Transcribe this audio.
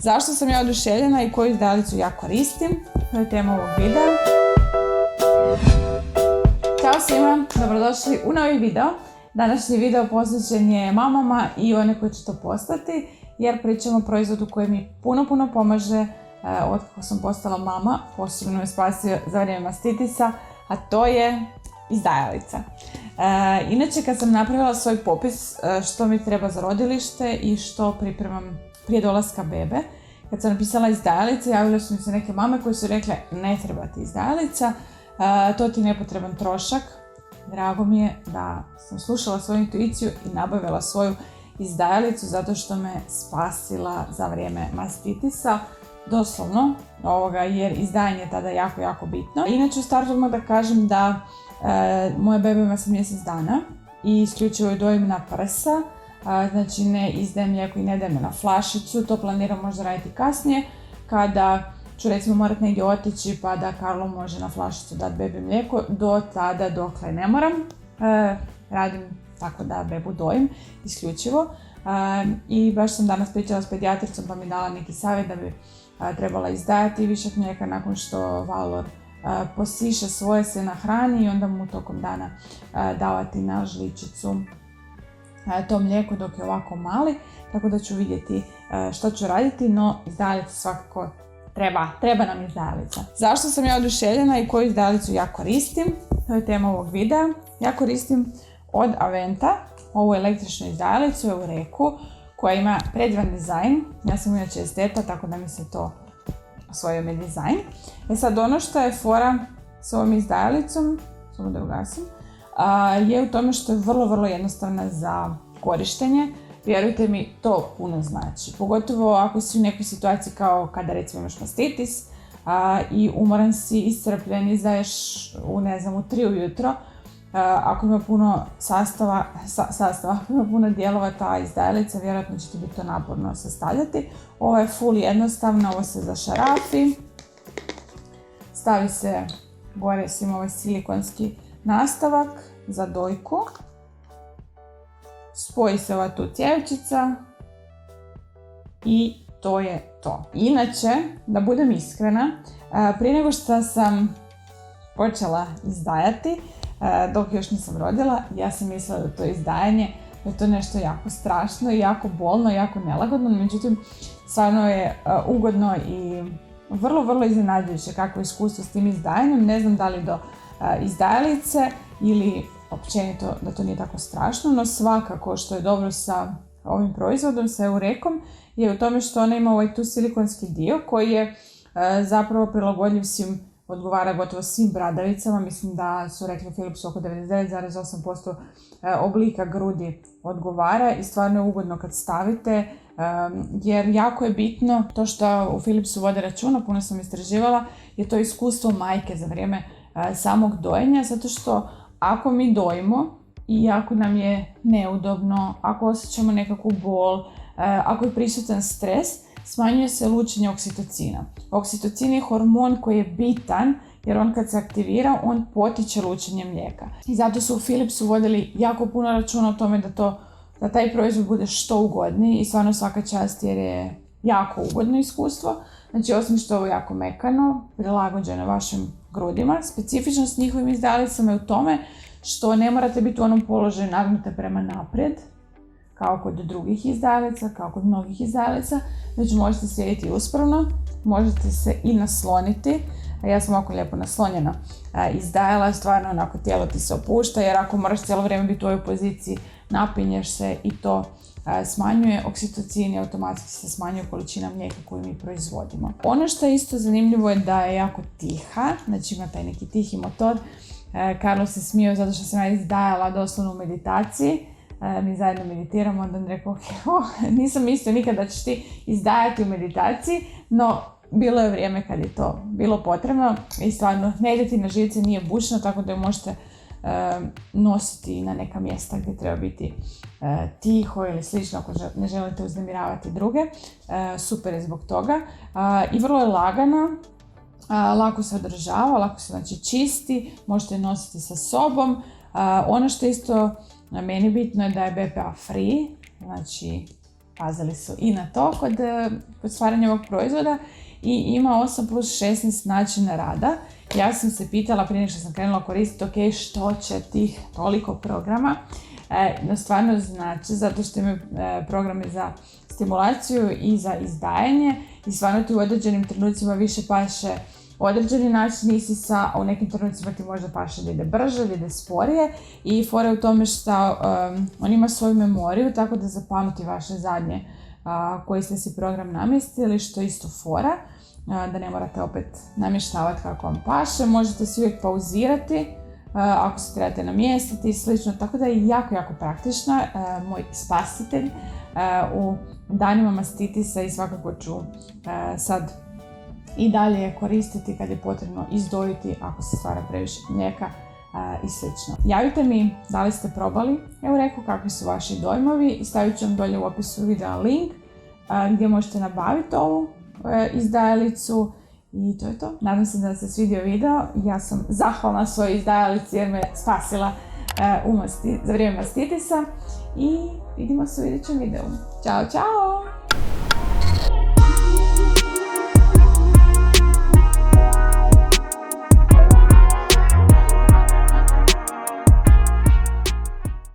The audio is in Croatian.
Zašto sam ja oduševljena i koju izdajalicu ja koristim? To je tema ovog videa. Ćao svima, dobrodošli u novi video. Današnji video posvećen je mamama i one koji će to postati, jer pričamo o proizvodu koji mi puno pomaže otkako sam postala mama, posebno me spasio za vrijeme mastitisa, a to je izdajalica. Inače, kad sam napravila svoj popis što mi treba za rodilište i što pripremam prije dolaska bebe, kad sam napisala izdajalice, javile su mi se neke mame koje su rekle ne treba ti izdajalica, to ti je nepotreban trošak. Drago mi je da sam slušala svoju intuiciju i nabavila svoju izdajalicu zato što me spasila za vrijeme mastitisa. Doslovno, jer izdajanje je tada jako bitno. Inače, u startu odmah da kažem da moja beba ima 7 mjesec dana i isključivo je dojim na prsa, znači ne izdajem mlijeko i ne dajem na flašicu, to planiram možda raditi kasnije, kada ću recimo morat negdje otići pa da Karlo može na flašicu dati bebi mlijeko, do tada dokle ne moram, radim tako da bebu dojim isključivo. I baš sam danas pričala s pedijatricom pa mi dala neki savjet da bi trebala izdajati višak mlijeka nakon što Valor posiše svoje, se nahrani i onda mu tokom dana davati na žličicu to mlijeko dok je ovako mali, tako da ću vidjeti što ću raditi, no izdajalica svakako treba nam izdajalica. Zašto sam ja oduševljena i koju izdajalicu ja koristim? To je tema ovog videa. Ja koristim od Aventa ovu električnu izdajalicu, ovu Reku, koja ima predivan dizajn. Ja sam inače esteta, tako da mi se to osvojio mi dizajn. Sad, ono što je fora s ovom izdajalicom, samo da ugasim, je u tome što je vrlo jednostavna za korištenje. Vjerujte mi, to puno znači. Pogotovo ako si u nekoj situaciji kao kada recimo imaš mastitis i umoran si, iscrpljen, izdaješ u 3 ujutro. Ako ima puno ako ima puno dijelova ta izdajalica, vjerojatno će ti biti to naporno sastavljati. Ovo je full jednostavno, ovo se zašarafi. Stavi se gore, ima ovaj silikonski nastavak za dojku. Spoji se ova tu cjevčica i to je to. Inače, da budem iskrena, prije nego što sam počela izdajati, dok još nisam rodila, ja sam mislila da to izdajanje, da je to nešto jako strašno i jako bolno, jako nelagodno, međutim, stvarno je ugodno i vrlo iznenađujuće kakvo iskustvo s tim izdajanjem. Ne znam da li do izdajalice ili općenito da to nije tako strašno, no svakako što je dobro sa ovim proizvodom, sa Eurekom, je u tome što ona ima ovaj tu silikonski dio koji je zapravo prilagodljiv svim, odgovara gotovo svim bradavicama. Mislim da su rekli u Philipsu oko 99,8% oblika grudi odgovara i stvarno je ugodno kad stavite, jer jako je bitno to što u Philipsu vode računa, puno sam istraživala, je to iskustvo majke za vrijeme samog dojenja, zato što ako mi dojimo i ako nam je neudobno, ako osjećamo nekakvu bol, ako je prisutan stres, smanjuje se lučenje oksitocina. Oksitocin je hormon koji je bitan jer on kad se aktivira, on potiče lučenje mlijeka. I zato su u Philipsu vodili jako puno računa o tome da taj proizvod bude što ugodniji i stvarno svaka čast jer je jako ugodno iskustvo. Znači, osim što je ovo jako mekano, prilagođeno vašim grudima, specifičnost njihovim izdajalicama je u tome što ne morate biti u onom položaju nagnute prema naprijed, kao kod drugih izdajalica, kao kod mnogih izdajalica, već možete sjediti uspravno, možete se i nasloniti. Ja sam ovako lijepo naslonjena izdajala, stvarno onako tijelo ti se opušta, jer ako moraš cijelo vrijeme biti u ovoj poziciji, napinješ se i to smanjuje oksitocin i automatski se smanjuje količina mlijeka koju mi proizvodimo. Ono što je isto zanimljivo je da je jako tiha, znači ima taj neki tihi motor. Karlo se smio zato što sam ja izdajala doslovno u meditaciji. Mi zajedno meditiramo, onda on rekao nisam mislio nikad da ćeš ti izdajati u meditaciji, no bilo je vrijeme kad je to bilo potrebno i stvarno ne ide ti na živce, nije bučno, tako da ju možete nositi na neka mjesta gdje treba biti tiho ili slično ako ne želite uznemiravati druge. Super je zbog toga i vrlo je lagana, lako se održava, lako se znači čisti, možete je nositi sa sobom. Ono što je isto meni bitno je da je BPA free, znači pazili su i na to kod stvaranja ovog proizvoda i ima 8+16 načina rada. Ja sam se pitala prije nego što sam krenula koristiti, ok, što će tih toliko programa? No stvarno znači, zato što imaju programe za stimulaciju i za izdajanje i stvarno ti u određenim trenucima više paše određeni način isisa, a u nekim trenucima ti možda paše da ide brže, da ide sporije i fora je u tome što on ima svoju memoriju, tako da zapamti vaše zadnje koji ste si program namjestili, što je isto fora, da ne morate opet namještavati kako vam paše. Možete si uvijek pauzirati ako se trebate namjestiti i slično, tako da je jako, jako praktična, moj spasitelj u danima mastitisa i svakako ću sad i dalje koristiti kad je potrebno izdojiti ako se stvara previše mlijeka i slično. Javite mi da li ste probali Eureku, kakvi su vaši dojmovi i stavit ću vam dolje u opisu videa link gdje možete nabaviti ovu izdajalicu i to je to. Nadam se da vam se svidio video. Ja sam zahvalna svojoj izdajalici jer me spasila za vrijeme mastitisa i vidimo se u idućem videu. Ćao, čao!